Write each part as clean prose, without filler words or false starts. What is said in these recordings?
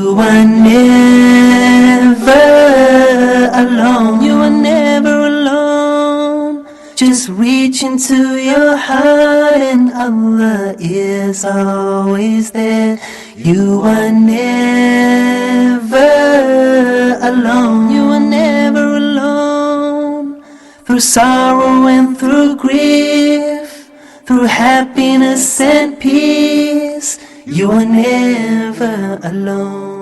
You are never alone. You are never alone. Just reach into your heart and Allah is always there. You are never alone. You are never alone. Through sorrow and through grief, through happiness and peace, you are never alone.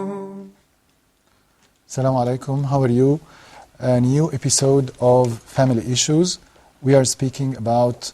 Assalamu alaikum, how are you? A new episode of Family Issues. We are speaking about,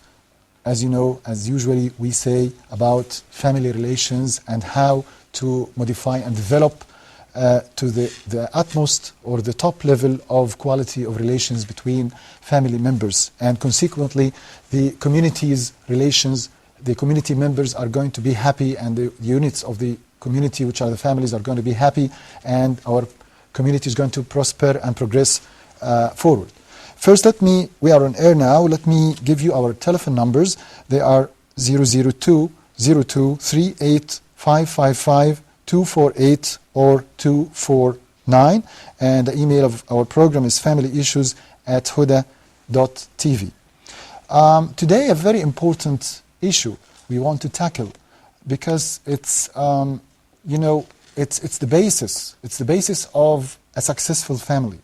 as you know, as usually we say, about family relations and how to modify and develop to the utmost or the top level of quality of relations between family members. And consequently, the community's relations, the community members are going to be happy, and the units of the community, which are the families, are going to be happy, and our community is going to prosper and progress forward. First, we are on air now, let me give you our telephone numbers. They are 002 02 38 555 248 or 249, and the email of our program is familyissues@huda.tv. Today, a very important issue we want to tackle, because it's it's the basis. It's the basis of a successful family,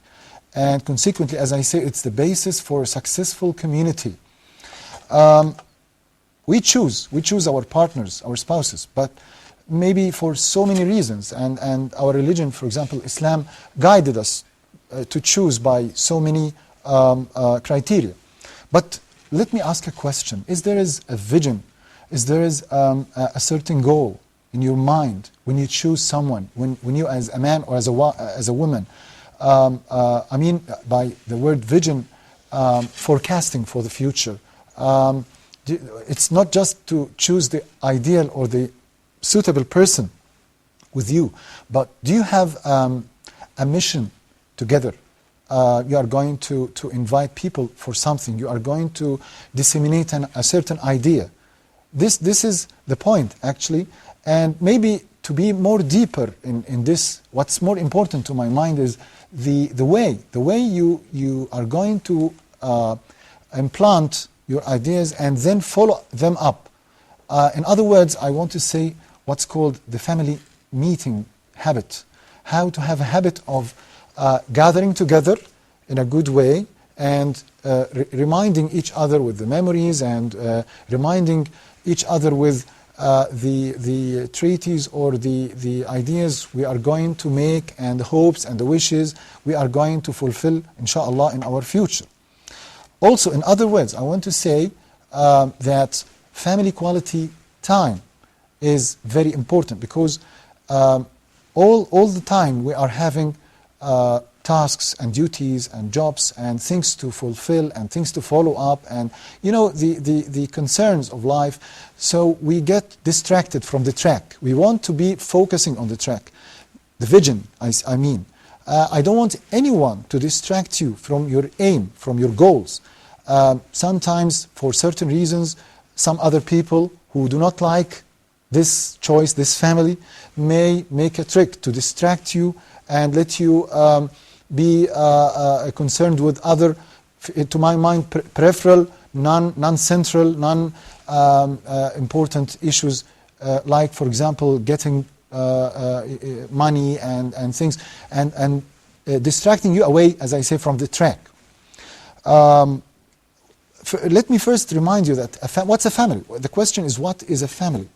and consequently, as I say, it's the basis for a successful community. We choose our partners, our spouses, but maybe for so many reasons, and our religion, for example, Islam, guided us to choose by so many criteria. But let me ask a question. Is there a vision? Is there a certain goal in your mind when you choose someone, when you, as a man or as a woman, I mean by the word vision, forecasting for the future. It's not just to choose the ideal or the suitable person with you, but do you have a mission together? You are going to invite people for something. You are going to disseminate a certain idea. This is the point, actually. And maybe to be more deeper in this, what's more important to my mind is the way you are going to implant your ideas and then follow them up. In other words, I want to say what's called the family meeting habit. How to have a habit of gathering together in a good way and reminding each other with the memories and reminding each other with the treaties or the ideas we are going to make, and the hopes and the wishes we are going to fulfill, inshallah, in our future. Also, in other words, I want to say that family quality time is very important, because all the time we are having tasks and duties and jobs and things to fulfill and things to follow up, and the concerns of life, so we get distracted from the track. We want to be focusing on the track, the vision, I mean. I don't want anyone to distract you from your aim, from your goals. Sometimes, for certain reasons, some other people who do not like this choice, this family, may make a trick to distract you and let you be concerned with other, to my mind, peripheral, non-central, non-important issues, like, for example, getting money and things, and distracting you away, as I say, from the track. Let me first remind you that what's a family? The question is, what is a family?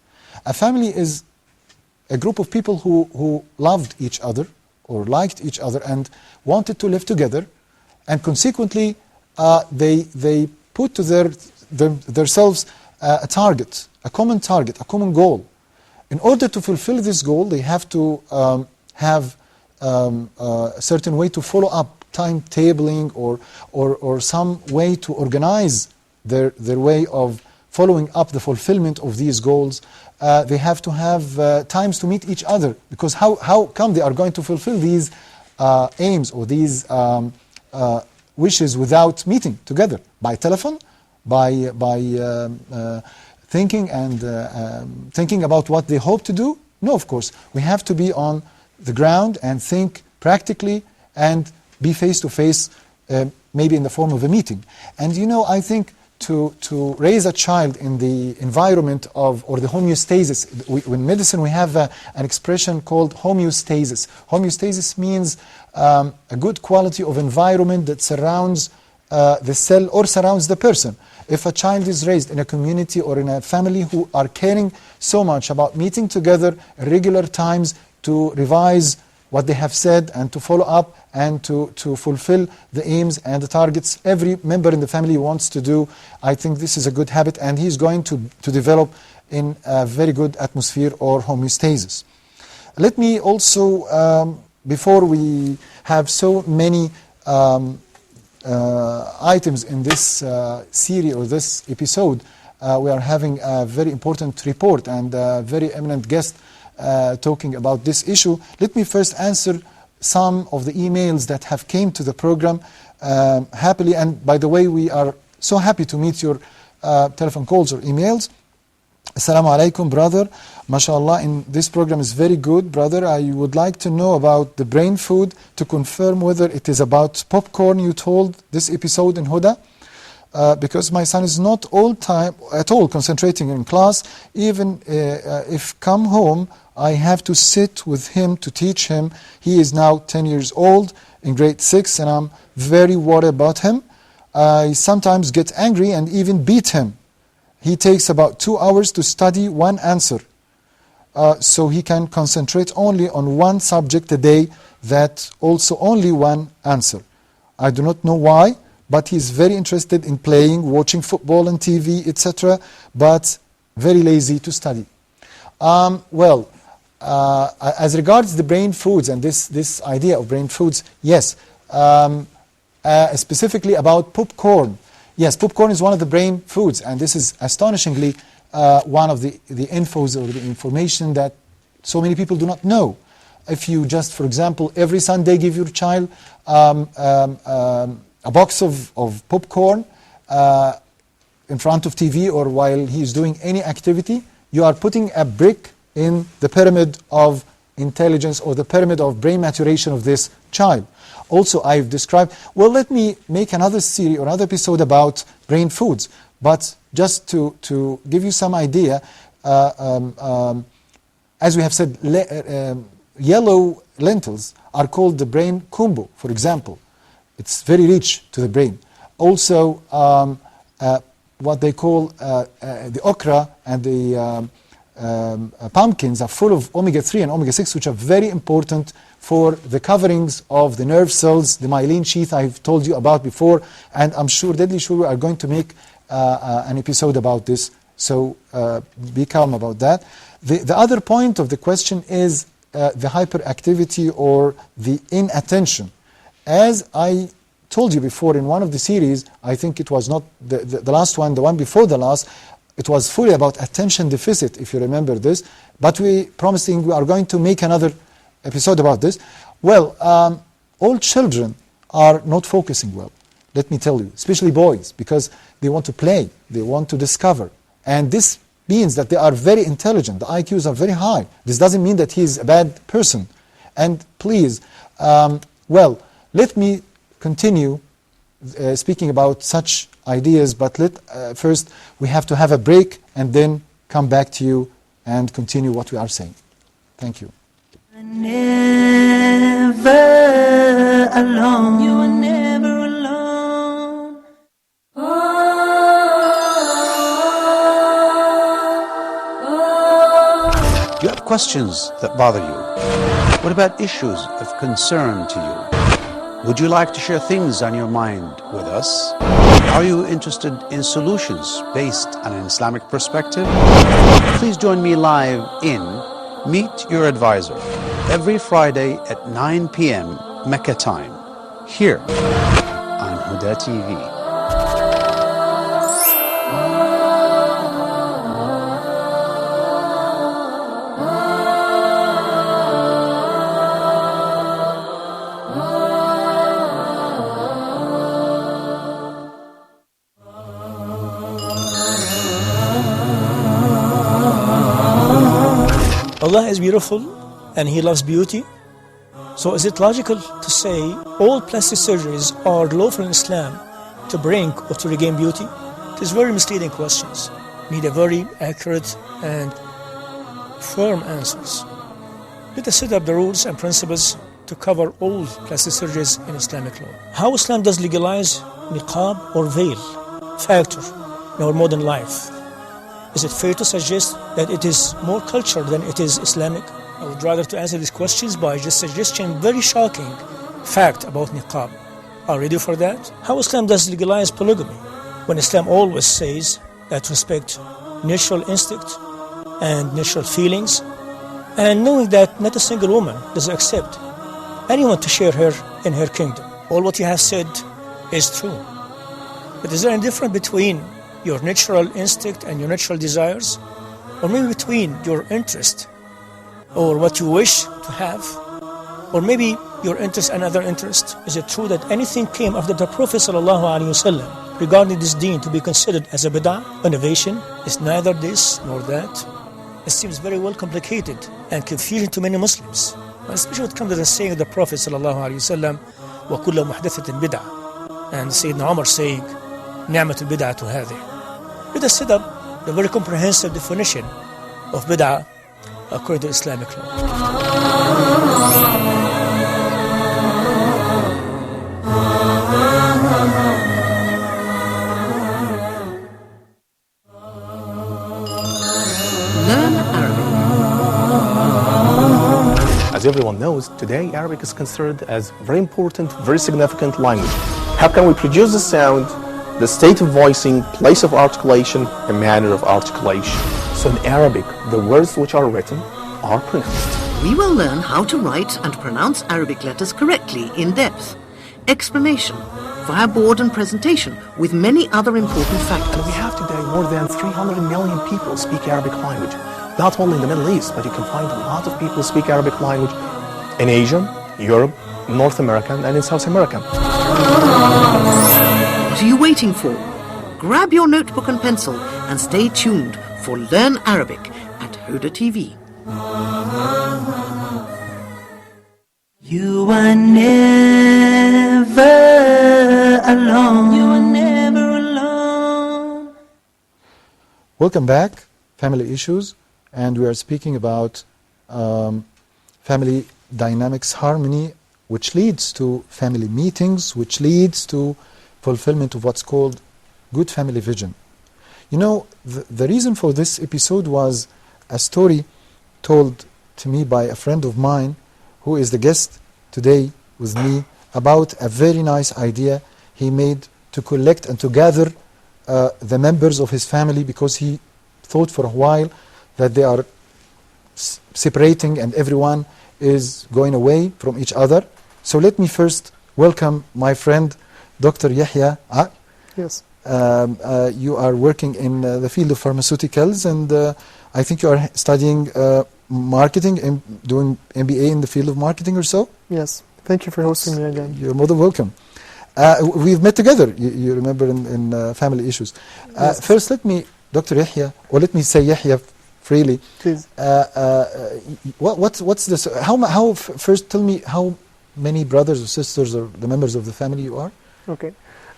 A family is a group of people who loved each other or liked each other and wanted to live together, and consequently they put to themselves a target, a common goal. In order to fulfill this goal, they have to have a certain way to follow up, timetabling or some way to organize their way of following up the fulfillment of these goals. They have to have times to meet each other, because how come they are going to fulfill these aims or these wishes without meeting together? By telephone, by thinking about what they hope to do? No, of course. We have to be on the ground and think practically and be face to face, maybe in the form of a meeting. And you know, I think to raise a child in the environment of, or the homeostasis, in medicine we have an expression called homeostasis. Homeostasis means a good quality of environment that surrounds the cell or surrounds the person. If a child is raised in a community or in a family who are caring so much about meeting together at regular times to revise what they have said and to follow up and to fulfill the aims and the targets every member in the family wants to do, I think this is a good habit, and he's going to develop in a very good atmosphere or homeostasis. Let me also, before we have so many items in this series or this episode, we are having a very important report and a very eminent guest talking about this issue. Let me first answer some of the emails that have came to the program happily. And by the way, we are so happy to meet your telephone calls or emails. Assalamu alaikum, brother. MashaAllah, in this program is very good, brother. I would like to know about the brain food to confirm whether it is about popcorn you told this episode in Huda. Because my son is not at all concentrating in class. Even if come home, I have to sit with him to teach him. He is now 10 years old in grade 6, and I'm very worried about him. I sometimes get angry and even beat him. He takes about 2 hours to study one answer, so he can concentrate only on one subject a day, that also only one answer. I do not know why, but he's very interested in playing, watching football and TV, etc., but very lazy to study. As regards the brain foods and this idea of brain foods, yes, specifically about popcorn. Yes, popcorn is one of the brain foods, and this is astonishingly one of the infos or the information that so many people do not know. If you just, for example, every Sunday give your child a box of popcorn in front of TV or while he's doing any activity, you are putting a brick in the pyramid of intelligence or the pyramid of brain maturation of this child. Also, I've described, well, let me make another series or another episode about brain foods, but just to give you some idea, as we have said, yellow lentils are called the brain kumbu, for example. It's very rich to the brain. Also, what they call the okra and the pumpkins are full of omega-3 and omega-6, which are very important for the coverings of the nerve cells, the myelin sheath I've told you about before, and I'm sure, deadly sure, we are going to make an episode about this, so be calm about that. The other point of the question is the hyperactivity or the inattention. As I told you before in one of the series, I think it was not the last one, the one before the last, it was fully about attention deficit, if you remember this, but we promising we are going to make another episode about this. Well, all children are not focusing well, let me tell you, especially boys, because they want to play, they want to discover, and this means that they are very intelligent, the IQs are very high. This doesn't mean that he is a bad person. And please, let me continue speaking about such ideas, but first we have to have a break and then come back to you and continue what we are saying. Thank you. Never alone. You are never alone. You have questions that bother you. What about issues of concern to you? Would you like to share things on your mind with us? Are you interested in solutions based on an Islamic perspective? Please join me live in Meet Your Advisor every Friday at 9 p.m. Mecca time, here on Huda TV. Allah is beautiful and He loves beauty, So is it logical to say all plastic surgeries are lawful in Islam to bring or to regain beauty? It is very misleading questions. Need a very accurate and firm answers. Let us set up the rules and principles to cover all plastic surgeries in Islamic law. How Islam does legalize niqab or veil factor in our modern life? Is it fair to suggest that it is more cultural than it is Islamic? I would rather to answer these questions by just suggesting very shocking fact about niqab. Are you ready for that? How Islam does legalize polygamy when Islam always says that respect natural instinct and natural feelings, and knowing that not a single woman does accept anyone to share her in her kingdom. All what you have said is true. But is there any difference between your natural instinct and your natural desires? Or maybe between your interest or what you wish to have? Or maybe your interest and other interest? Is it true that anything came after the Prophet ﷺ regarding this deen to be considered as a bid'ah, innovation? Is neither this nor that? It seems very well complicated and confusing to many Muslims, especially when it comes to the saying of the Prophet ﷺ, وَكُلَّ مُحْدَثَةٍ بِدْعَةٍ, and Sayyidina Umar saying, نِعْمَةُ الْبِدْعَةُ هَذِهِ. Let us set up the very comprehensive definition of bid'ah according to Islamic law. As everyone knows, today Arabic is considered as very important, very significant language. How can we produce the sound, the state of voicing, place of articulation, and manner of articulation? So in Arabic, the words which are written are pronounced. We will learn how to write and pronounce Arabic letters correctly in depth. Explanation via board and presentation with many other important factors. And we have today more than 300 million people speak Arabic language. Not only in the Middle East, but you can find a lot of people speak Arabic language in Asia, Europe, North America, and in South America. What are you waiting for? Grab your notebook and pencil and stay tuned for Learn Arabic at Huda TV. You are never alone. You are never alone. Welcome back, Family Issues, and we are speaking about family dynamics, harmony, which leads to family meetings, which leads to fulfillment of what's called good family vision. You know, the reason for this episode was a story told to me by a friend of mine who is the guest today with me about a very nice idea he made to collect and to gather the members of his family, because he thought for a while that they are separating and everyone is going away from each other. So let me first welcome my friend Dr. Yahya. Yes. You are working in the field of pharmaceuticals, and I think you are studying marketing and doing MBA in the field of marketing or so? Yes. Thank you for hosting me again. You're more than welcome. We've met together, you remember, in Family Issues. Yes. First, let me, Dr. Yahya, or let me say Yahya freely. Please. What's this? First, tell me how many brothers or sisters or the members of the family you are? Okay.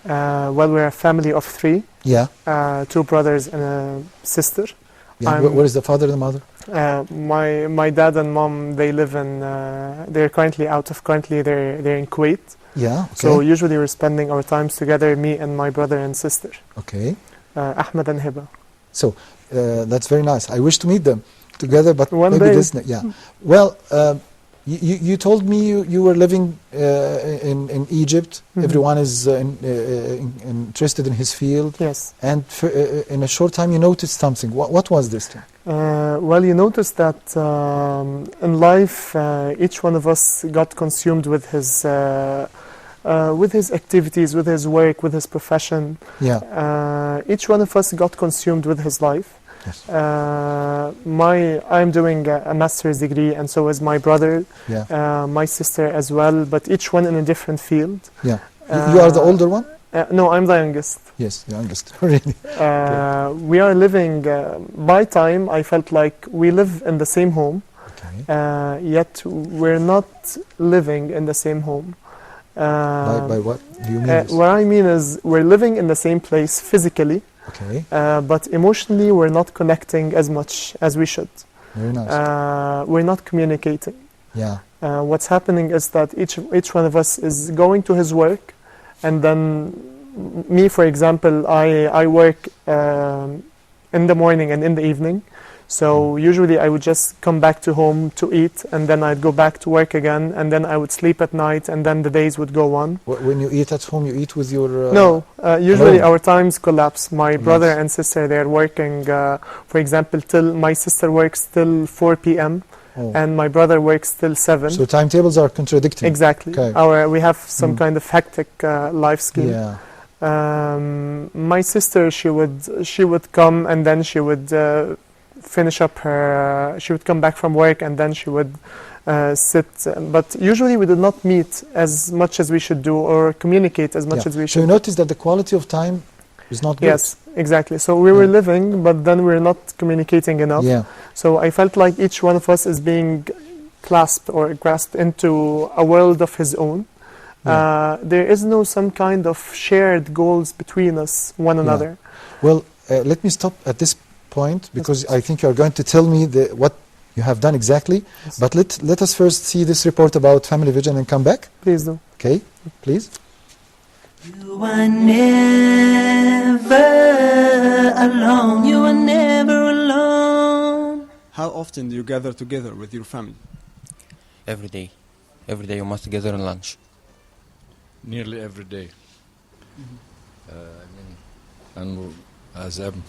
Well, we're a family of 3. Yeah. 2 brothers and a sister. Yeah. Where is the father and the mother? My dad and mom, they live in, they're currently out of country, they're in Kuwait. Yeah, okay. So usually we're spending our times together, me and my brother and sister. Okay. Ahmed and Hiba. So, that's very nice. I wish to meet them together, but One maybe day. this, yeah. Well, you told me you were living in Egypt. Mhm. Everyone is interested in his field. Yes. And in a short time you noticed something. What was this thing? Well, you notice that in life, each one of us got consumed with his activities, with his work, with his profession. Yeah. Each one of us got consumed with his life. Yes. I'm doing a master's degree, and so is my brother, Yeah. my sister as well, but each one in a different field. Yeah. You are the older one? No, I'm the youngest. Yes, the youngest. Really. We are living, by time, I felt like we live in the same home, yet we're not living in the same home. By what do you mean? This? What I mean is we're living in the same place physically, Okay, but emotionally we're not connecting as much as we should. very nice. We're not communicating. Yeah, What's happening is that each one of us is going to his work, and then me, for example, I work in the morning and in the evening. So usually I would just come back to home to eat, and then I'd go back to work again, and then I would sleep at night, and then the days would go on. when you eat at home, you eat with your... No, usually alone? our times collapse. My Nice. brother and sister, they're working, for example, till my sister works till 4 p.m. Oh. and my brother works till 7. So timetables are contradicting. Exactly. Okay. We have some kind of hectic life scheme. Yeah. My sister, she would come, and then she would finish up her. She would come back from work, and then she would sit. But usually, we did not meet as much as we should do, or communicate as much Yeah. as we So you should. notice that the quality of time is not good. Yes, exactly. So we were living, but then we're not communicating enough. Yeah. So I felt like each one of us is being clasped or grasped into a world of his own. There is no some kind of shared goals between us, one another. Well, let me stop at this point, because I think you're going to tell me what you have done exactly. Yes. But let us first see this report about family vision and come back. Please do. Okay, please. You are never alone. You are never alone. How often do you gather together with your family? Every day. Every day you must gather on lunch. Nearly every day. And as I'm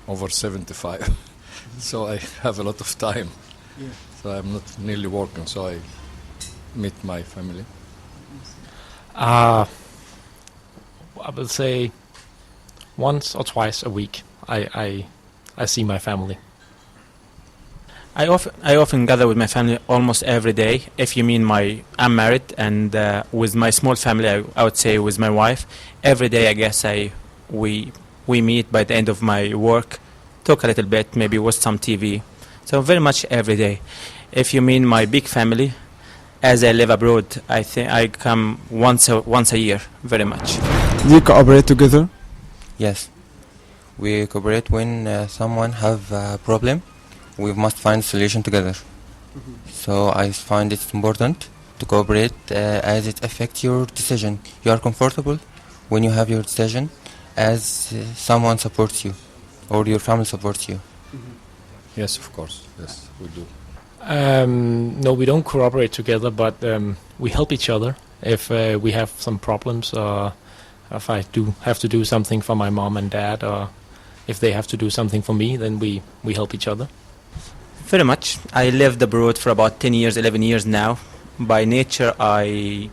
over 75, so I have a lot of time. Yeah. So I'm not nearly working, so I meet my family. I would say once or twice a week I see my family. I often gather with my family almost every day. If you mean I'm married, and with my small family, I would say with my wife, every day I guess we meet by the end of my work, talk a little bit, maybe watch some TV. So very much every day. If you mean my big family, as I live abroad, I think I come once a year, very much. Do you cooperate together? Yes. We cooperate when someone have a problem. We must find a solution together. So I find it important to cooperate as it affects your decision. You are comfortable when you have your decision as someone supports you or your family supports you. Yes, of course. Yes, we do. No, we don't cooperate together, but we help each other if we have some problems, or if I do have to do something for my mom and dad, or if they have to do something for me, then we help each other. Very much. I lived abroad for about 10 years, 11 years now. By nature, I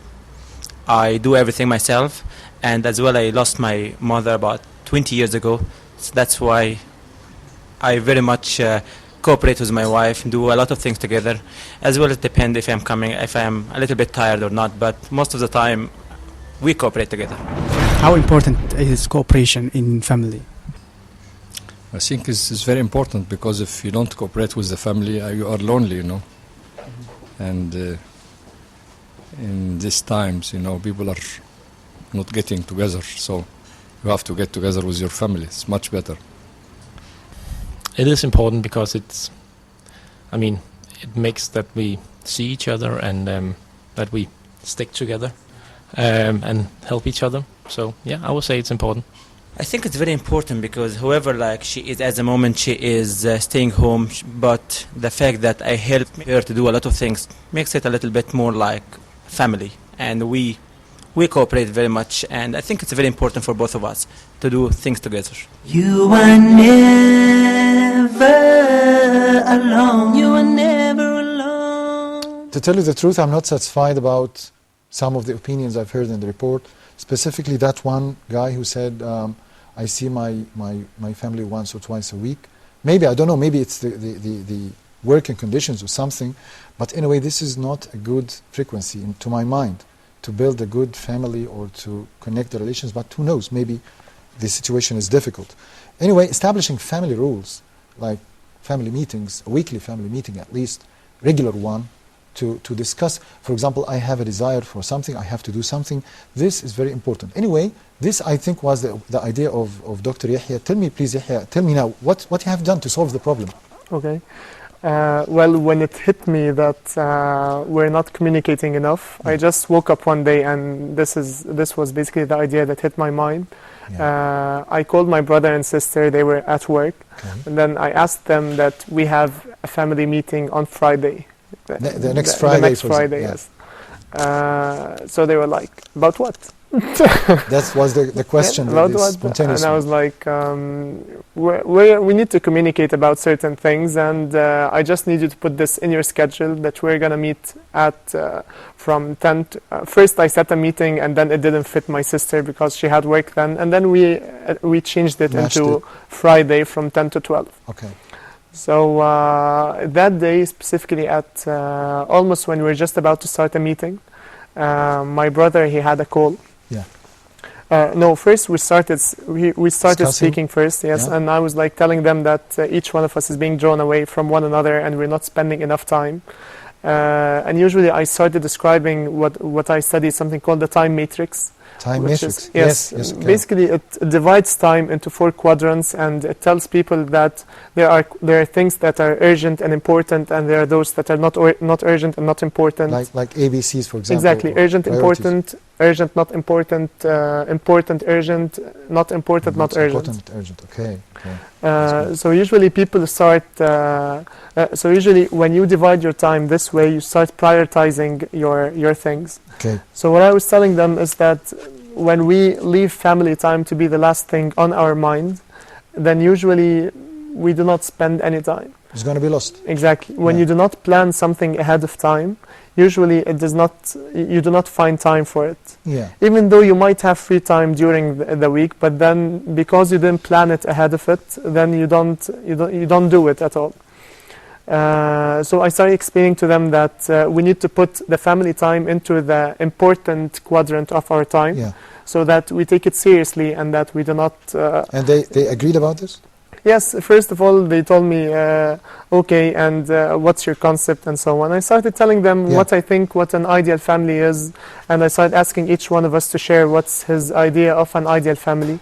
do everything myself, and as well I lost my mother about 20 years ago. So that's why I very much cooperate with my wife, do a lot of things together. As well, it depends if I'm a little bit tired or not, but most of the time we cooperate together. How important is cooperation in family? I think it's very important, because if you don't cooperate with the family, you are lonely, you know. And in these times, people are not getting together, so you have to get together with your family. It's much better. It is important because it makes that we see each other, and that we stick together and help each other. So yeah, I would say it's important. I think it's very important because whoever she is at the moment, she is staying home, but the fact that I help her to do a lot of things makes it a little bit more like family, and we cooperate very much, and I think it's very important for both of us to do things together. You are never alone. You are never alone. To tell you the truth, I'm not satisfied about some of the opinions I've heard in the report, specifically that one guy who said, I see my family once or twice a week. Maybe, I don't know, maybe it's the working conditions or something, but anyway, this is not a good frequency, to my mind, to build a good family or to connect the relations, but who knows, maybe the situation is difficult. Anyway, establishing family rules, like family meetings, a weekly family meeting at least, regular one, to discuss. For example, I have a desire for something, I have to do something. This is very important. Anyway, this I think was the idea of Dr. Yahya. Tell me please, Yahya, tell me now, what you have done to solve the problem? Okay. Well, when it hit me that we're not communicating enough, I just woke up one day and this was basically the idea that hit my mind. I called my brother and sister, they were at work, and then I asked them that we have a family meeting on Friday. The next Friday. The next Friday, yes. So they were like, about what? That was the question. Yeah, about what? Spontaneously. And I was like, we need to communicate about certain things, and I just need you to put this in your schedule that we're going to meet at from 10 to, first I set a meeting and then it didn't fit my sister because she had work then, and then we changed it into Friday from 10 to 12. Okay. So that day specifically at almost when we were just about to start a meeting, my brother, he had a call. Yeah. No, first we started Discussing. speaking first, yes, Yeah. and I was like telling them that each one of us is being drawn away from one another and we're not spending enough time. And usually I started describing what I study, something called the time matrix. Time matrix. Yes, okay. Basically it divides time into 4 quadrants, and it tells people that there are things that are urgent and important, and there are those that are not urgent and not important. Like ABCs, for example. Exactly. Urgent, priorities. important, urgent, not important, important, urgent, not important, not urgent. Important, urgent. Okay. So usually people start. So usually when you divide your time this way, you start prioritizing your things. Okay. So what I was telling them is that when we leave family time to be the last thing on our mind, then usually we do not spend any time. It's going to be lost. Exactly. When you do not plan something ahead of time, usually you do not find time for it. Yeah. Even though you might have free time during the week, but then because you didn't plan it ahead of it, then you don't do it at all. So I started explaining to them that we need to put the family time into the important quadrant of our time, so that we take it seriously and that we do not. And they agreed about this? Yes, first of all, they told me, okay, and what's your concept and so on. I started telling them what I think, what an ideal family is, and I started asking each one of us to share what's his idea of an ideal family,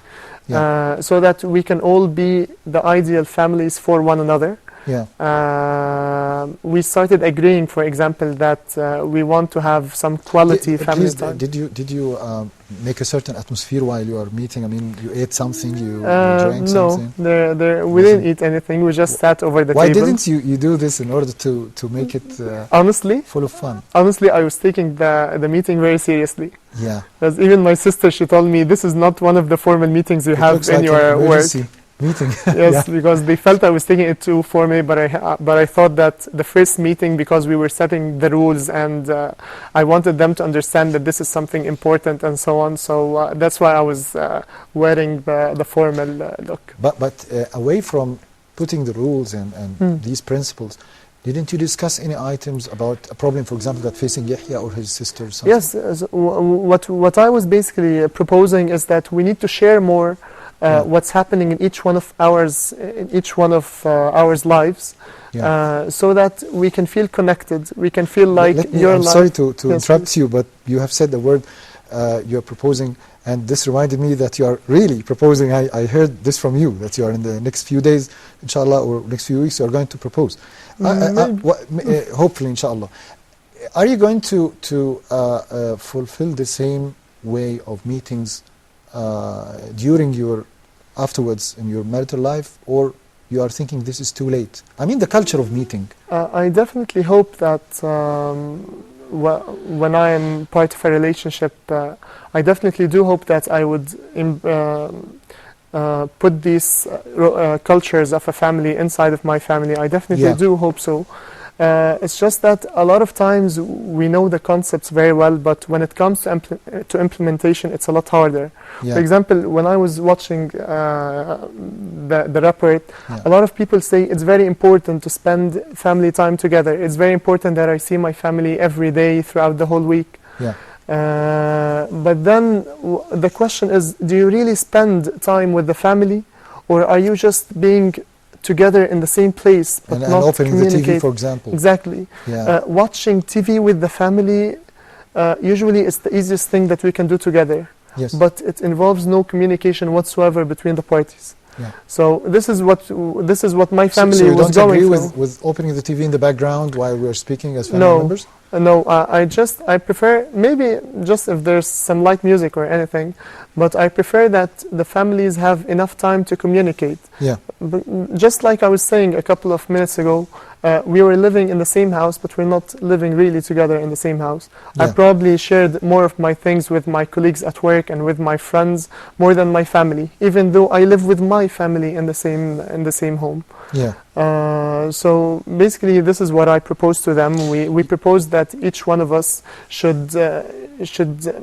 so that we can all be the ideal families for one another. We started agreeing, for example, that we want to have some quality family time. Did you make a certain atmosphere while you are meeting? I mean, you ate something, you drank something? No, we didn't eat anything. We just sat over the table. Why didn't you do this in order to make it honestly full of fun? Honestly, I was taking the meeting very seriously. Yeah. Because even my sister, she told me this is not one of the formal meetings you have in your work. Meeting. Yes, because they felt I was taking it too formally, but I thought that the first meeting, because we were setting the rules and I wanted them to understand that this is something important and so on. So that's why I was wearing the formal look. But away from putting the rules and these principles, didn't you discuss any items about a problem, for example, that facing Yahya or his sister or something? Yes, what I was basically proposing is that we need to share more what's happening in each one of ours lives, so that we can feel connected. We can feel like I'm sorry to interrupt you, but you have said the word you're proposing, and this reminded me that you are really proposing. I heard this from you, that you are in the next few days, inshallah, or next few weeks, you are going to propose. Hopefully, inshallah. Are you going to fulfill the same way of meetings afterwards in your marital life, or you are thinking this is too late? I mean, the culture of meeting. I definitely hope that when I am part of a relationship, I definitely do hope that I would put these cultures of a family inside of my family. I definitely do hope so. It's just that a lot of times we know the concepts very well, but when it comes to implementation, it's a lot harder. For example, when I was watching the report, a lot of people say it's very important to spend family time together. It's very important that I see my family every day throughout the whole week. But then the question is, do you really spend time with the family, or are you just being together in the same place, but and not opening the TV, communicate. for example. Exactly. Yeah. Watching TV with the family usually is the easiest thing that we can do together. Yes. But it involves no communication whatsoever between the parties. Yeah. So this is what my family so you was don't going agree through. with opening the TV in the background while we are speaking as family members? No, I prefer, maybe just if there's some light music or anything, but I prefer that the families have enough time to communicate. Yeah. But just like I was saying a couple of minutes ago, we were living in the same house, but we're not living really together in the same house. Yeah. I probably shared more of my things with my colleagues at work and with my friends more than my family, even though I live with my family in the same home. Yeah. So basically, this is what I proposed to them. We proposed that each one of us should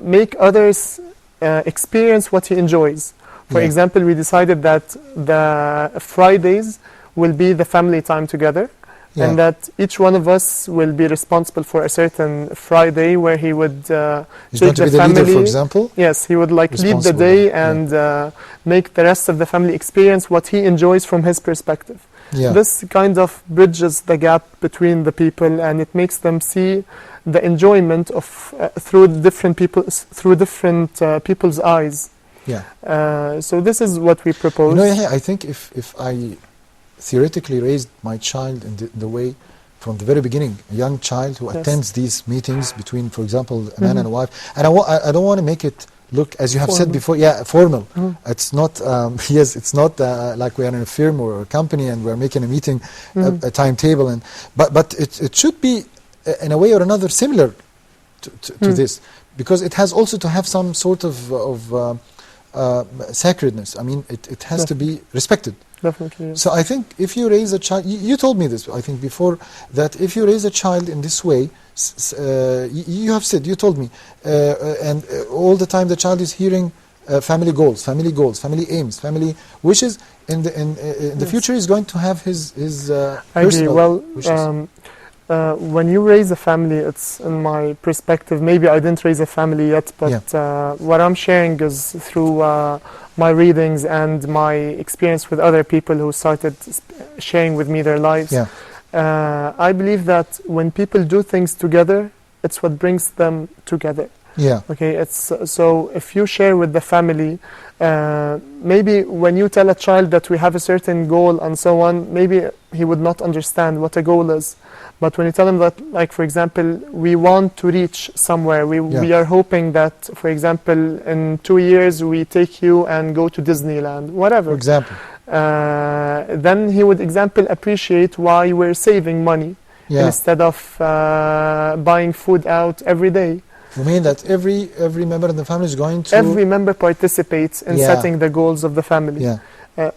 make others experience what he enjoys. For Yeah. example, we decided that the Fridays will be the family time together. Yeah. And that each one of us will be responsible for a certain Friday where he would He's take going to the be the family. leader, for example? Yes, he would lead the Responsible, day yeah. and make the rest of the family experience what he enjoys from his perspective. Yeah. This kind of bridges the gap between the people, and it makes them see the enjoyment of through different people's eyes. Yeah. So this is what we propose. You know, yeah, I think if I theoretically raised my child in the way from the very beginning, a young child who Yes. attends these meetings between, for example, a man and a wife, and I don't want to make it look, as you have said Formal. before, formal. Mhm. It's not, yes, it's not like we are in a firm or a company and we're making a meeting, a timetable, but it should be, in a way or another, similar to this, because it has also to have some sort of sacredness. I mean, it has to be respected. Definitely. Yes. So I think if you raise a child, you told me this, I think before, that if you raise a child in this way, you have said, you told me, and all the time the child is hearing family goals, family aims, family wishes, in the future is going to have his I agree. personal Well, wishes. when you raise a family, it's in my perspective, maybe I didn't raise a family yet, but what I'm sharing is through my readings and my experience with other people who started sharing with me their lives. Yeah. I believe that when people do things together, it's what brings them together. Yeah. Okay, it's so if you share with the family, maybe when you tell a child that we have a certain goal and so on, maybe he would not understand what a goal is. But when you tell him that, like for example, we want to reach somewhere, we are hoping that, for example, in 2 years we take you and go to Disneyland, whatever. For example. Then he would, example, appreciate why we're saving money instead of buying food out every day. You mean that every member of the family is going to... Every member participates in setting the goals of the family. Yeah.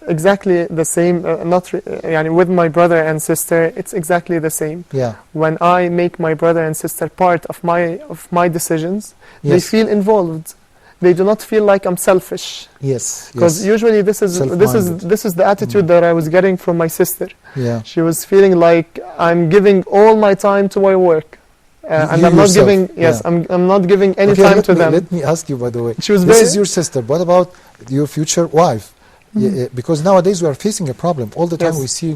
Exactly the same, with my brother and sister, it's exactly the same. Yeah. When I make my brother and sister part of my decisions, they Yes. feel involved. They do not feel like I'm selfish. Yes. Because usually this is the attitude that I was getting from my sister. Yeah. She was feeling like I'm giving all my time to my work. And I'm not giving I'm not giving any time to them. Let me ask you, by the way. She was this is your sister. What about your future wife? Mm-hmm. Because nowadays we are facing a problem. All the time Yes. we see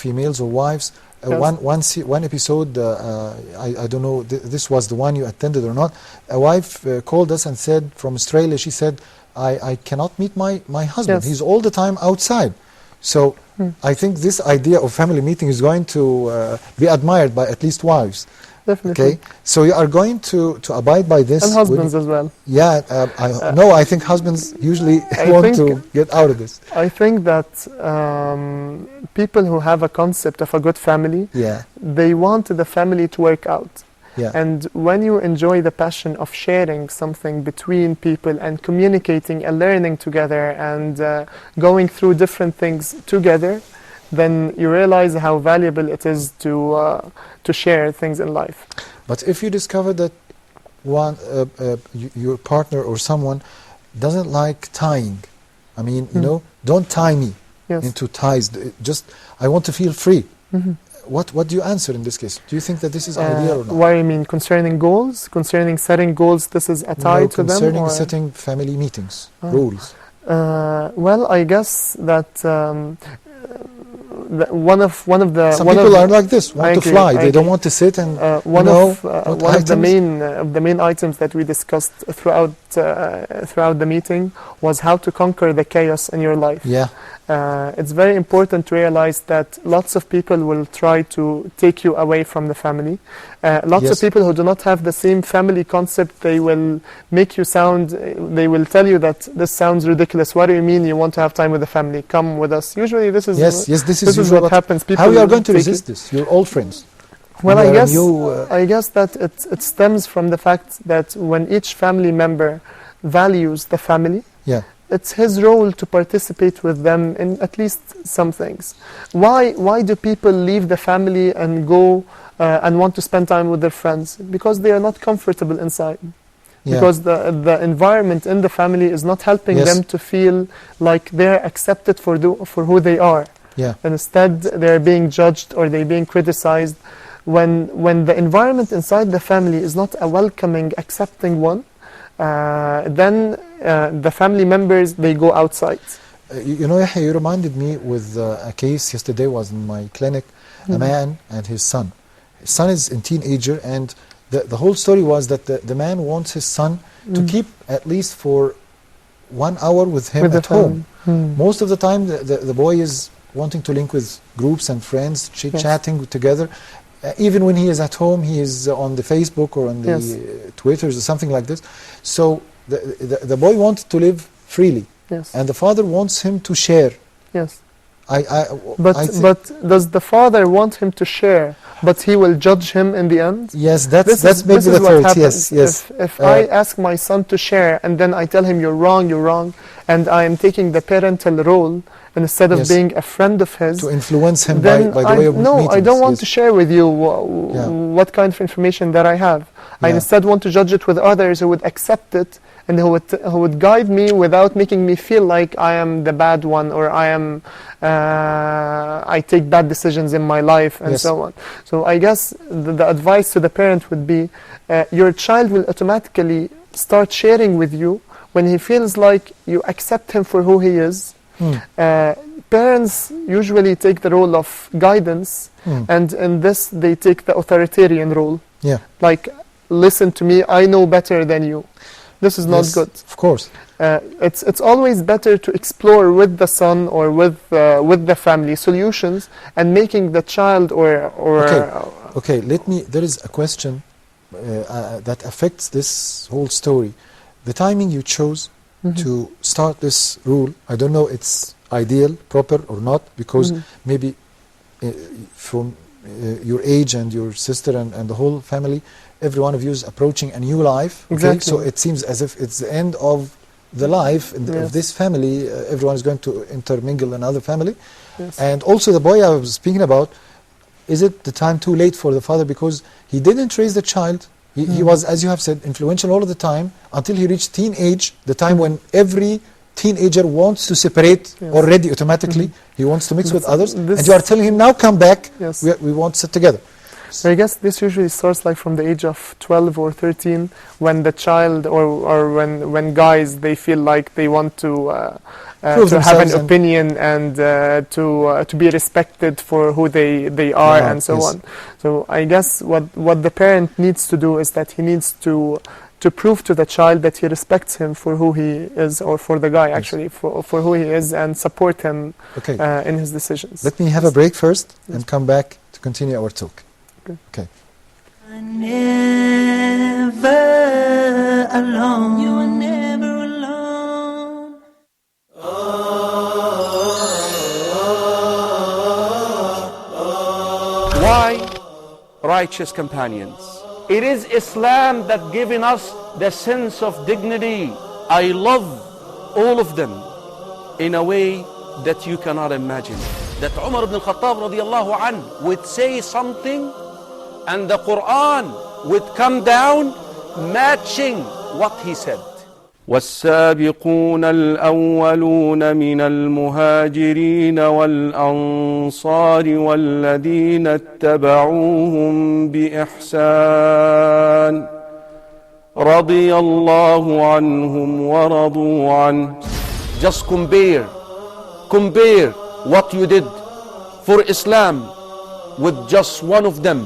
females or wives. One episode, I don't know, this was the one you attended or not. A wife called us and said, from Australia, she said, I cannot meet my husband. Yes. He's all the time outside. So I think this idea of family meeting is going to be admired by at least wives. Definitely. Okay, so you are going to abide by this. And husbands as well. Yeah, I think husbands usually want to get out of this. I think that people who have a concept of a good family, they want the family to work out. Yeah. And when you enjoy the passion of sharing something between people and communicating and learning together and going through different things together, then you realize how valuable it is to share things in life. But if you discover that your partner or someone doesn't like tying, I mean, you know, don't tie me into ties. Just I want to feel free. Mm-hmm. What do you answer in this case? Do you think that this is ideal or not? What I mean, concerning goals, concerning setting goals, this is a tie to them? Concerning setting family meetings, rules. Well, I guess that one of the Some one people of, are like this, want I to agree, fly. I They don't agree. want to sit and one know of what one of the items. main items that we discussed throughout the meeting was how to conquer the chaos in your life. Yeah. It's very important to realize that lots of people will try to take you away from the family. Lots Yes. of people who do not have the same family concept, they will make you sound, they will tell you that this sounds ridiculous. What do you mean you want to have time with the family? Come with us. Usually this is Yes, this is usually what happens. People how you are going to take resist this? Your old friends. Well, You I are guess new, I guess that it stems from the fact that when each family member values the family, Yeah. it's his role to participate with them in at least some things. Why do people leave the family and go and want to spend time with their friends? Because they are not comfortable inside. Yeah. Because the environment in the family is not helping Yes. them to feel like they're accepted for who they are. Yeah. And instead, they're being judged or they're being criticized. When the environment inside the family is not a welcoming, accepting one, then the family members, they go outside. You know, Yahya, you reminded me with a case yesterday was in my clinic, a man and his son. His son is a teenager, and the whole story was that the man wants his son to keep at least for 1 hour with him at home. Most of the time, the boy is wanting to link with groups and friends, chit-chatting together. Even when he is at home, he is on the Facebook or on the Twitters or something like this. So the boy wants to live freely, and the father wants him to share. Yes. But does the father want him to share, but he will judge him in the end? Yes, that's maybe the thought. Yes. If I ask my son to share and then I tell him you're wrong, and I am taking the parental role instead of being a friend of his, to influence him then by the way of no, meetings. I don't want to share with you what kind of information that I have. I instead want to judge it with others who would accept it and who would guide me without making me feel like I am the bad one or I take bad decisions in my life and so on. So I guess the advice to the parent would be your child will automatically start sharing with you when he feels like you accept him for who he is. Parents usually take the role of guidance, and in this they take the authoritarian role. Like, listen to me, I know better than you. This is not good. Of course. It's always better to explore with the son or with the family solutions and making the child Okay, there is a question that affects this whole story. The timing you chose to start this rule, I don't know it's ideal, proper or not, because maybe from your age and your sister and the whole family, every one of you is approaching a new life. Okay? Exactly. So it seems as if it's the end of the life of this family. Everyone is going to intermingle another family. And also the boy I was speaking about, is it the time too late for the father because he didn't raise the child? He was, as you have said, influential all of the time until he reached teenage, the time when every teenager wants to separate already automatically. He wants to mix with others. And you are telling him, now come back, we want to sit together. So I guess this usually starts like from the age of 12 or 13 when the child or when guys, they feel like they want to have an opinion and to be respected for who they are and so on. So I guess what the parent needs to do is that he needs to prove to the child that he respects him for who he is, or for the guy actually, for who he is, and support him in his decisions. Let me have a break first and come back to continue our talk. Okay. Never alone. You are never alone. Why righteous companions? It is Islam that given us the sense of dignity. I love all of them in a way that you cannot imagine. That Umar ibn al-Khattab radiallahu anhu would say something and the Quran would come down matching what he said. والسابقون الأولون من المهاجرين والأنصار والذين اتبعوهم بإحسان رضي الله عنهم ورضوا عنه. Just compare what you did for Islam with just one of them.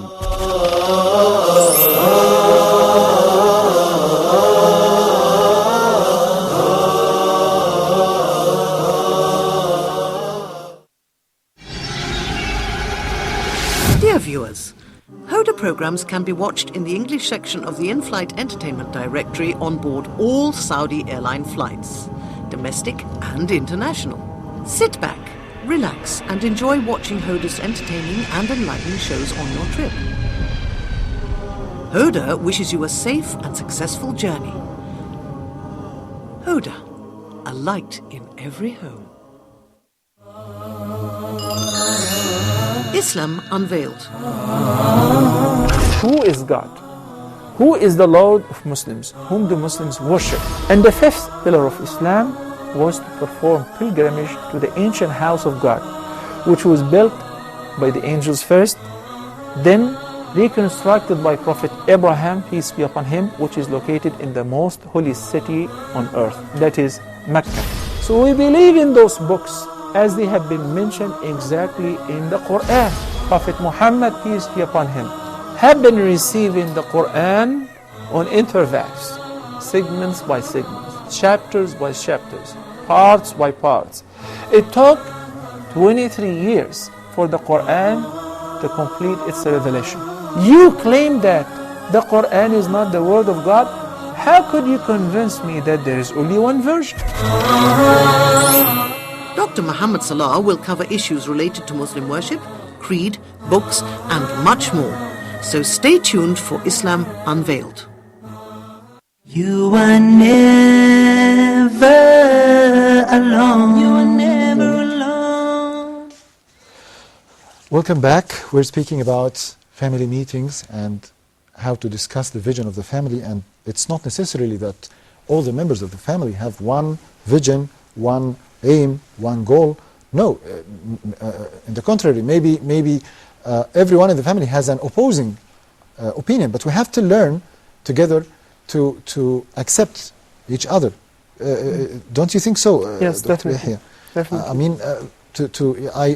Dear viewers, Hoda programs can be watched in the English section of the in-flight entertainment directory on board all Saudi airline flights, domestic and international. Sit back, relax and enjoy watching Hoda's entertaining and enlightening shows on your trip. Hoda wishes you a safe and successful journey. Hoda, a light in every home. Islam Unveiled. Who is God? Who is the Lord of Muslims? Whom do Muslims worship? And the fifth pillar of Islam was to perform pilgrimage to the ancient house of God, which was built by the angels first, then reconstructed by Prophet Abraham, peace be upon him, which is located in the most holy city on earth, that is Mecca. So we believe in those books as they have been mentioned exactly in the Quran. Prophet Muhammad, peace be upon him, have been receiving the Quran on intervals, segments by segments, chapters by chapters, parts by parts. It took 23 years for the Quran to complete its revelation. You claim that the Quran is not the word of God. How could you convince me that there is only one version? Dr. Muhammad Salah will cover issues related to Muslim worship, creed, books, and much more. So stay tuned for Islam Unveiled. You are never alone. You are never alone. Welcome back. We're speaking about family meetings and how to discuss the vision of the family, and it's not necessarily that all the members of the family have one vision, one aim, one goal. No, in the contrary, maybe everyone in the family has an opposing opinion, but we have to learn together to accept each other. Don't you think so? Yes, Dr. definitely. Yahya? Definitely. I mean,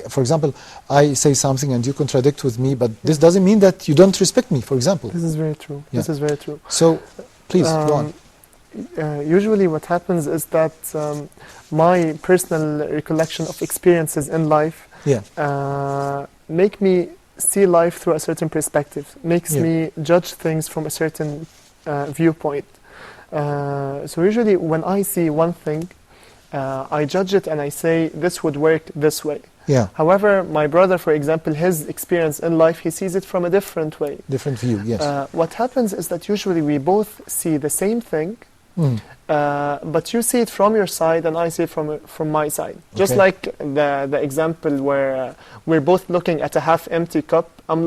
for example, I say something and you contradict with me, but this doesn't mean that you don't respect me, for example. This is very true. Yeah. This is very true. So, please, go on. Usually what happens is that my personal recollection of experiences in life make me see life through a certain perspective, makes me judge things from a certain viewpoint. So usually when I see one thing, I judge it and I say this would work this way. Yeah. However, my brother, for example, his experience in life, he sees it from a different way. Different view, yes. What happens is that usually we both see the same thing, but you see it from your side and I see it from my side. Just like the example where we're both looking at a half empty cup. I'm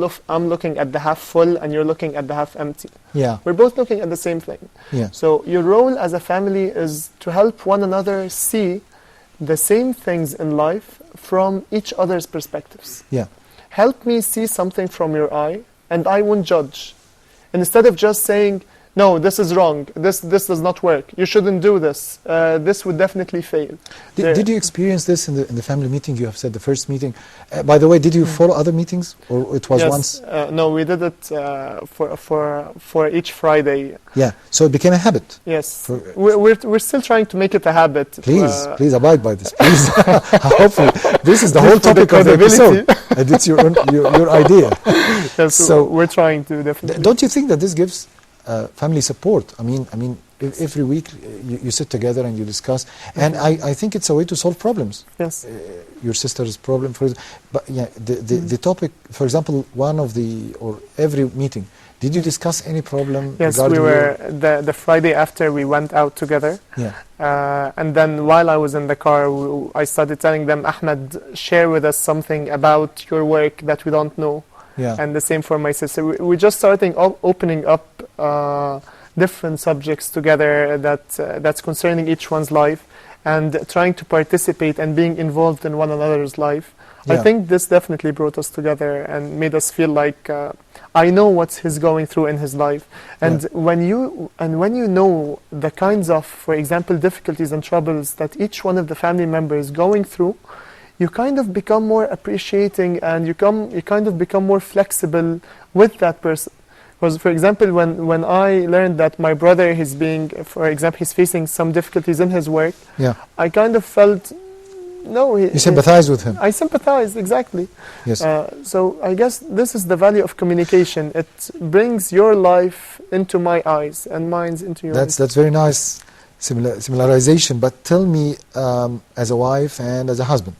looking at the half full and you're looking at the half empty. Yeah. We're both looking at the same thing. Yeah. So your role as a family is to help one another see the same things in life from each other's perspectives. Yeah. Help me see something from your eye and I won't judge. And instead of just saying, no, this is wrong, this does not work, you shouldn't do this, this would definitely fail. Did you experience this in the family meeting? You have said the first meeting. By the way, did you follow other meetings, or it was once? No, we did it for each Friday. Yeah, so it became a habit. Yes, we're still trying to make it a habit. Please abide by this. Please, hopefully, this is the whole topic of the episode, and it's your idea. Yes, so we're trying to definitely. Don't you think that this gives family support? I mean, every week you sit together and you discuss, and I think it's a way to solve problems. Yes. Your sister's problem, but yeah, the topic, for example, every meeting, did you discuss any problem? Yes, we were the Friday after we went out together. Yeah. And then while I was in the car, I started telling them, Ahmed, share with us something about your work that we don't know. Yeah. And the same for my sister. We're just starting opening up different subjects together that's concerning each one's life, and trying to participate and being involved in one another's life. Yeah. I think this definitely brought us together and made us feel like I know what he's going through in his life. And when you know the kinds of, for example, difficulties and troubles that each one of the family members is going through, you kind of become more appreciating, and you kind of become more flexible with that person. Because, for example, when I learned that my brother he's facing some difficulties in his work, Yeah. I kind of felt, no, You sympathize with him. I sympathize, exactly. Yes. So I guess this is the value of communication. It brings your life into my eyes and mine's into yours. That's very nice similarization. But tell me, as a wife and as a husband,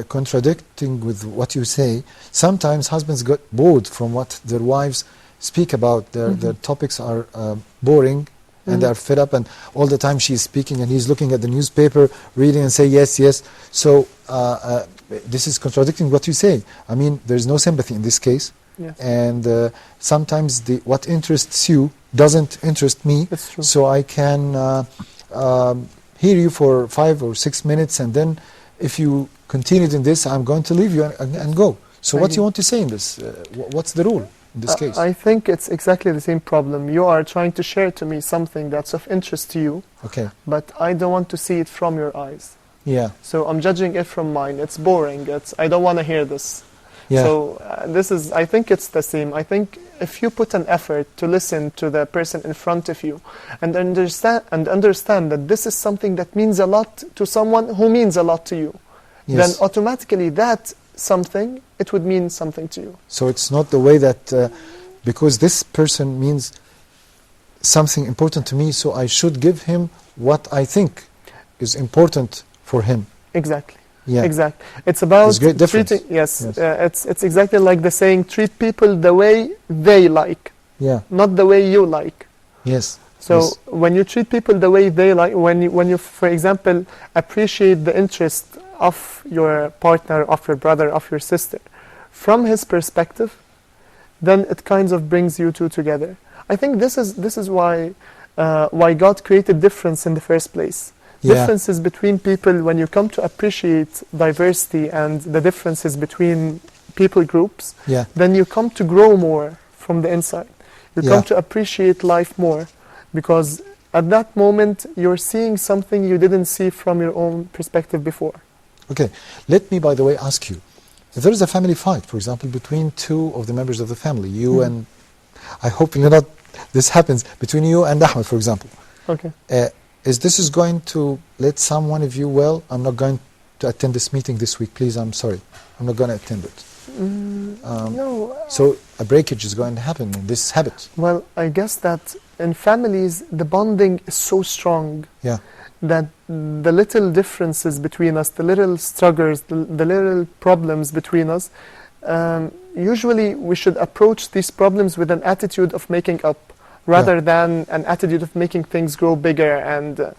contradicting with what you say, sometimes husbands get bored from what their wives speak about. Their topics are boring, and they are fed up, and all the time she's speaking and he's looking at the newspaper, reading and say yes, yes. So this is contradicting what you say. I mean, there's no sympathy in this case. Yes. And sometimes what interests you doesn't interest me. That's true. So I can hear you for 5 or 6 minutes, and then if you continued in this, I'm going to leave you and go. So what do you want to say in this? What's the rule in this case? I think it's exactly the same problem. You are trying to share to me something that's of interest to you, Okay. but I don't want to see it from your eyes. Yeah. So I'm judging it from mine. It's boring. I don't want to hear this. Yeah. So I think it's the same. I think if you put an effort to listen to the person in front of you and understand that this is something that means a lot to someone who means a lot to you, Yes. then automatically that something, it would mean something to you. So it's not the way that because this person means something important to me, so I should give him what I think is important for him. Exactly. Yeah. Exactly. It's about There's great difference. treating. Yes. It's exactly like the saying: treat people the way they like, Yeah. not the way you like. Yes. So Yes. when you treat people the way they like, when you, for example, appreciate the interest of your partner, of your brother, of your sister, from his perspective, then it kind of brings you two together. I think this is why God created difference in the first place. Yeah. Differences between people, when you come to appreciate diversity and the differences between people groups, Yeah. then you come to grow more from the inside. You Yeah. come to appreciate life more, because at that moment you're seeing something you didn't see from your own perspective before. Okay. Let me, by the way, ask you. If there is a family fight, for example, between two of the members of the family, you and, I hope not this happens, between you and Ahmed, for example. Okay. Is this going to let someone of you, well, I'm not going to attend this meeting this week, please, I'm sorry. I'm not going to attend it. No. So a breakage is going to happen in this habit. Well, I guess that in families, the bonding is so strong Yeah. that the little differences between us, the little struggles, the little problems between us, usually we should approach these problems with an attitude of making up, rather than an attitude of making things grow bigger. And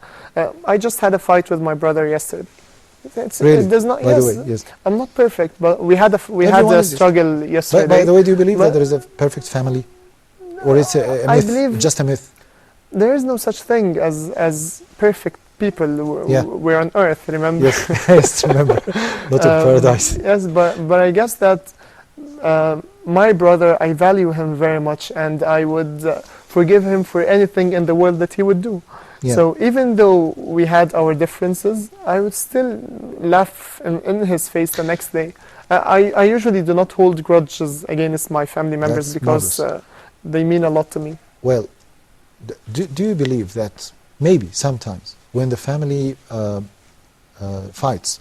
I just had a fight with my brother yesterday. Really? It does not. By Yes, the way, yes. I'm not perfect, but we had Everyone a is- struggle yesterday. By the way, do you believe But that there is a perfect family? Or it's a I myth, believe- just a myth? There is no such thing as perfect people. Yeah. We're on earth, remember? Yes, yes, remember. Not in paradise. Yes, but I guess that my brother, I value him very much, and I would forgive him for anything in the world that he would do. Yeah. So even though we had our differences, I would still laugh in his face the next day. I usually do not hold grudges against my family members That's because they mean a lot to me. Well, do you believe that maybe sometimes when the family fights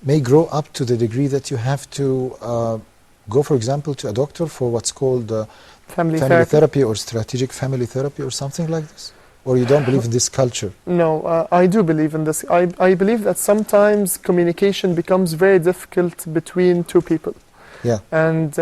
may grow up to the degree that you have to go, for example, to a doctor for what's called Family therapy or strategic family therapy or something like this? Or you don't believe in this culture? No, I do believe in this. I believe that sometimes communication becomes very difficult between two people. Yeah. And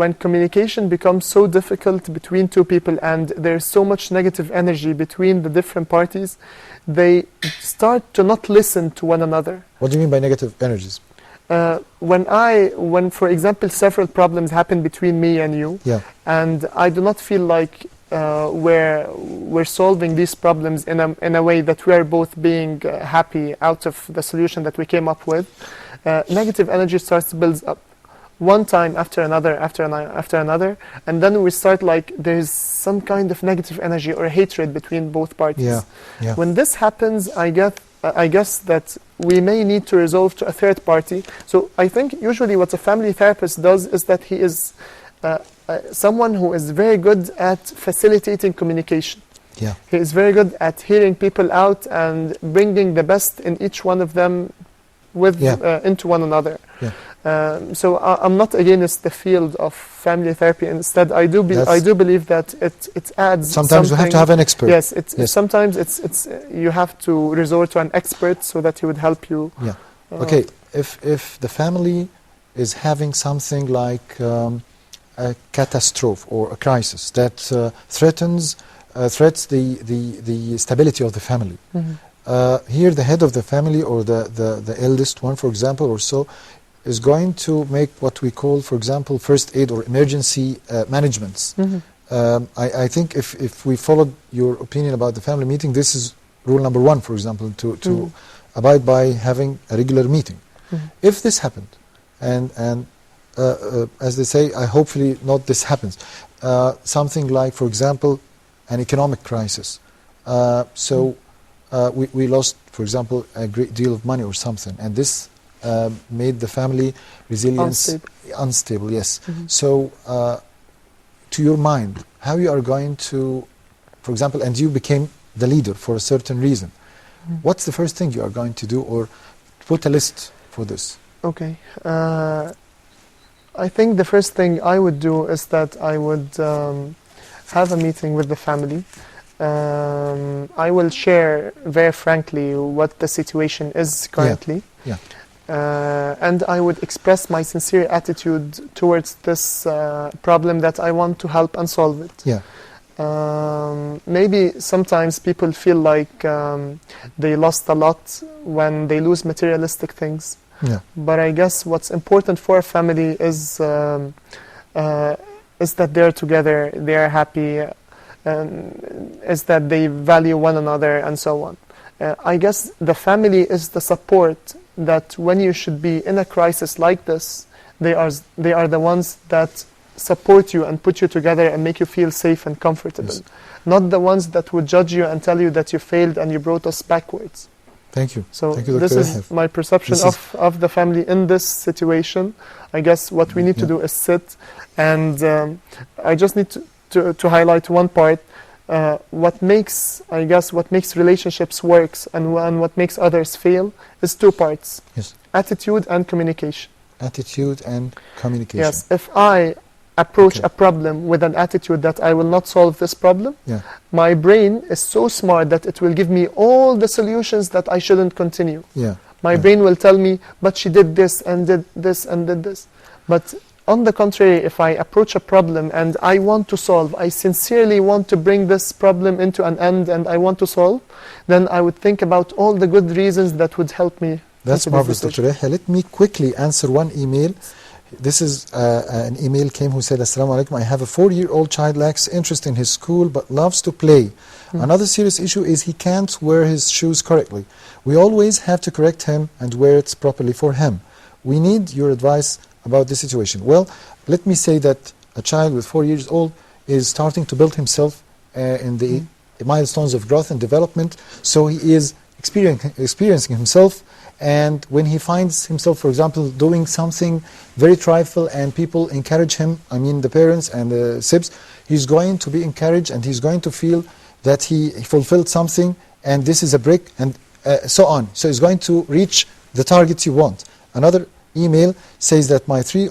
when communication becomes so difficult between two people and there's so much negative energy between the different parties, they start to not listen to one another. What do you mean by negative energies? When, for example, several problems happen between me and you, Yeah. and I do not feel like we're solving these problems in a way that we are both being happy out of the solution that we came up with, negative energy starts to build up. One time after another, after another, and then we start like there's some kind of negative energy or hatred between both parties. Yeah, yeah. When this happens, I I guess that we may need to resolve to a third party. So I think usually what a family therapist does is that he is someone who is very good at facilitating communication. Yeah. He is very good at hearing people out and bringing the best in each one of them with into one another. Yeah. So I'm not against the field of family therapy. Instead, I do believe that it adds. Sometimes you have to have an expert. Yes, sometimes it's you have to resort to an expert so that he would help you. Yeah. Okay. If the family is having something like a catastrophe or a crisis that threats the stability of the family. Mm-hmm. Here, the head of the family or the eldest one, for example, or so, is going to make what we call, for example, first aid or emergency managements. Mm-hmm. I think if we followed your opinion about the family meeting, this is rule number one, for example, to abide by having a regular meeting. Mm-hmm. If this happened, and as they say, hopefully not this happens, something like, for example, an economic crisis. We lost, for example, a great deal of money or something, and this made the family resilience unstable. Yes. Mm-hmm. So, to your mind, how you are going to, for example, and you became the leader for a certain reason. Mm-hmm. What's the first thing you are going to do, or put a list for this? Okay. I think the first thing I would do is that I would have a meeting with the family. I will share very frankly what the situation is currently. Yeah. And I would express my sincere attitude towards this problem that I want to help and solve it. Yeah. Maybe sometimes people feel like they lost a lot when they lose materialistic things. Yeah. But I guess what's important for a family is that they're together, they are happy, is that they value one another, and so on. I guess the family is the support that when you should be in a crisis like this, they are the ones that support you and put you together and make you feel safe and comfortable. Yes. Not the ones that would judge you and tell you that you failed and you brought us backwards. Thank you. So Thank you, this Dr. is Yahya. my perception of the family in this situation. I guess what we need to do is sit, and I just need to highlight one part. What makes relationships works and what makes others fail is two parts. Yes. Attitude and communication. Attitude and communication. Yes. If I approach a problem with an attitude that I will not solve this problem, my brain is so smart that it will give me all the solutions that I shouldn't continue. My brain will tell me, but she did this and did this and did this. But on the contrary, if I approach a problem and I want to solve, I sincerely want to bring this problem into an end and I want to solve, then I would think about all the good reasons that would help me. That's marvelous, Dr. Yahya. Let me quickly answer one email. This is an email came who said, Assalamu alaikum, I have a 4-year-old child, lacks interest in his school but loves to play. Another serious issue is he can't wear his shoes correctly. We always have to correct him and wear it properly for him. We need your advice about this situation. Well, let me say that a child with 4 years old is starting to build himself in the milestones of growth and development, so he is experiencing himself. And when he finds himself, for example, doing something very trifle and people encourage him, I mean the parents and the sibs, he's going to be encouraged and he's going to feel that he fulfilled something and this is a brick and so on. So he's going to reach the targets you want. Another email says that my 3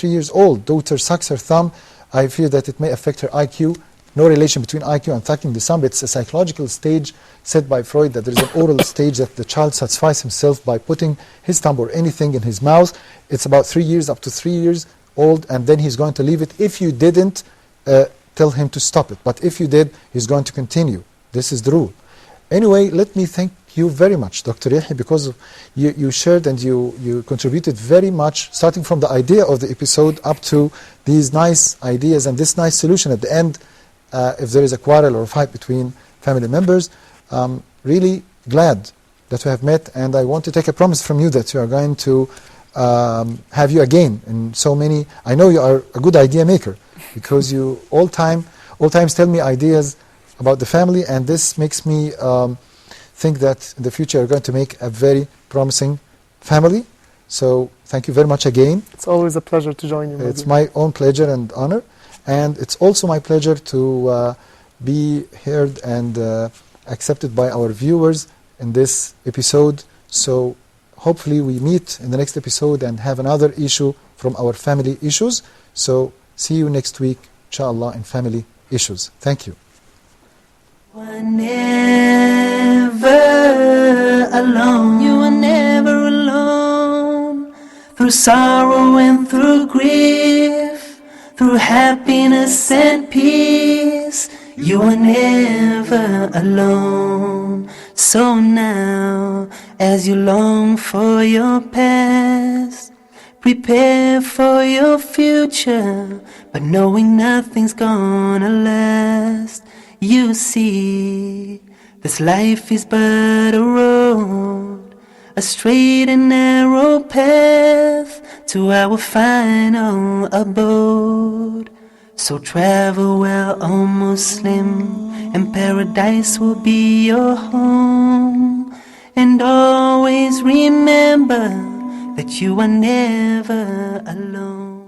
years old daughter sucks her thumb. I fear that it may affect her IQ. No relation between IQ and sucking the thumb. It's a psychological stage said by Freud that there is an oral stage that the child satisfies himself by putting his thumb or anything in his mouth. It's about 3 years, up to 3 years old, and then he's going to leave it. If you didn't, tell him to stop it. But if you did, he's going to continue. This is the rule. Anyway, let me thank you very much, Dr. Yahya, because you shared and you contributed very much, starting from the idea of the episode up to these nice ideas and this nice solution at the end. If there is a quarrel or a fight between family members, really glad that we have met, and I want to take a promise from you that we are going to have you again in so many. I know you are a good idea maker because you all times tell me ideas about the family, and this makes me think that in the future you're going to make a very promising family. So thank you very much again. It's always a pleasure to join you. It's my own pleasure and honor. And it's also my pleasure to be heard and accepted by our viewers in this episode. So hopefully we meet in the next episode and have another issue from our family issues. So see you next week, inshallah, in family issues. Thank you. You are never alone. You are never alone. Through sorrow and through grief, through happiness and peace, you are never alone. So now, as you long for your past, prepare for your future, but knowing nothing's gonna last. You see, this life is but a road, a straight and narrow path to our final abode. So travel well, O Muslim, and paradise will be your home. And always remember that you are never alone.